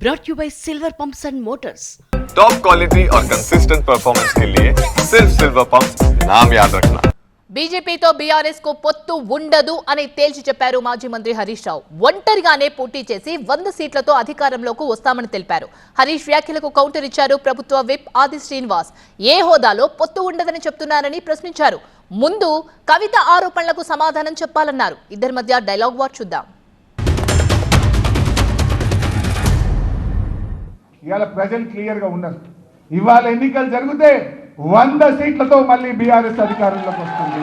brought you by Silver Pumps and Motors. Top quality और consistent performance के लिए सिर्फ सिल्वर पंप्स नाम याद रखना. బీజేపీతో బీఆర్ఎస్ కు పొత్తు ఉండదు అని తేల్చి చెప్పారు మాజీ మంత్రి హరీష్ రావు. ఒంటరిగానే పోటీ చేసి 100 సీట్లతో అధికారంలోకి వస్తామని తెలిపారు. హరీష్ వ్యాఖ్యలకు కౌంటర్ ఇచ్చారు ప్రభుత్వ విప్ ఆది శ్రీనివాస్. ఏ హోదాలో పొత్తు ఉండదని చెప్తున్నారని ప్రశ్నించారు. ముందు కవిత ఆరోపణలకు సమాధానం చెప్పాలన్నారు. ఇద్దరి మధ్య డైలాగ్ వార్ చూద్దాం. ఇవాళ ప్రజలు క్లియర్గా ఉన్నారు. ఇవాళ ఎన్నికలు జరిగితే 100 సీట్లతో మళ్ళీ బీఆర్ఎస్ అధికారంలోకి వస్తుంది.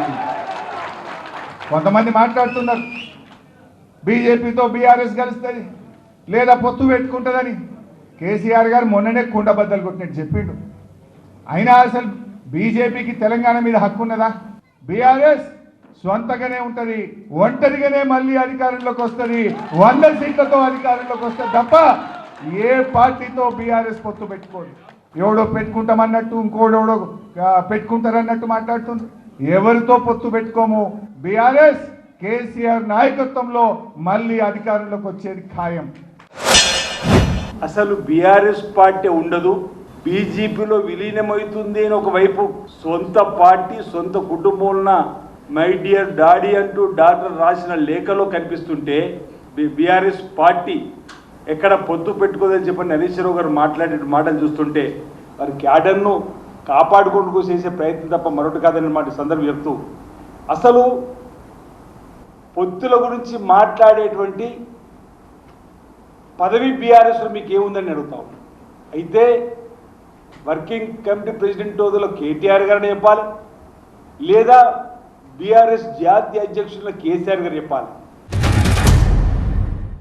కొంతమంది మాట్లాడుతున్నారు బీజేపీతో బీఆర్ఎస్ కలుస్తుంది లేదా పొత్తు పెట్టుకుంటుందని. కేసీఆర్ గారు మొన్ననే కుండబద్దలు కొట్టినట్టు చెప్పిండు. అయినా అసలు బీజేపీకి తెలంగాణ మీద హక్కు ఉన్నదా? బీఆర్ఎస్ సొంతగానే ఉంటుంది, ఒంటరిగానే మళ్ళీ అధికారంలోకి వస్తుంది, 100 సీట్లతో అధికారంలోకి వస్తుంది తప్ప ఏ పార్టీతో బీఆర్ఎస్ పొత్తు పెట్టుకోదు. ఎవడో పెట్టుకుంటామన్నట్టు ఇంకోడెవడో పెట్టుకుంటారన్నట్టు మాట్లాడుతుంది. ఎవరితో పొత్తు పెట్టుకోము. బీఆర్ఎస్ కేసీఆర్ నాయకత్వంలో మళ్ళీ అధికారంలోకి వచ్చేది ఖాయం. అసలు బీఆర్ఎస్ పార్టీ ఉండదు, బీజేపీలో విలీనమవుతుంది అని ఒకవైపు సొంత పార్టీ సొంత కుటుంబంలో మై డియర్ డాడీ అంటూ డాక్టర్ రాసిన లేఖలో కనిపిస్తుంటే బీఆర్ఎస్ పార్టీ ఎక్కడ పొత్తు పెట్టుకోదని చెప్పని హరీష్ రావు గారు మాట్లాడే మాటలు చూస్తుంటే వారి క్యాడర్ను కాపాడుకుంటూ చేసే ప్రయత్నం తప్ప మరొకటి కాదని మాట సందర్భం చెప్తూ, అసలు పొత్తుల గురించి మాట్లాడేటువంటి పదవి బీఆర్ఎస్లో మీకు ఏముందని అడుగుతాం. అయితే వర్కింగ్ కమిటీ ప్రెసిడెంట్ హోదాలో కేటీఆర్ గారిని చెప్పాలి, లేదా బీఆర్ఎస్ జాతీయ అధ్యక్షుల కేసీఆర్ గారు చెప్పాలి.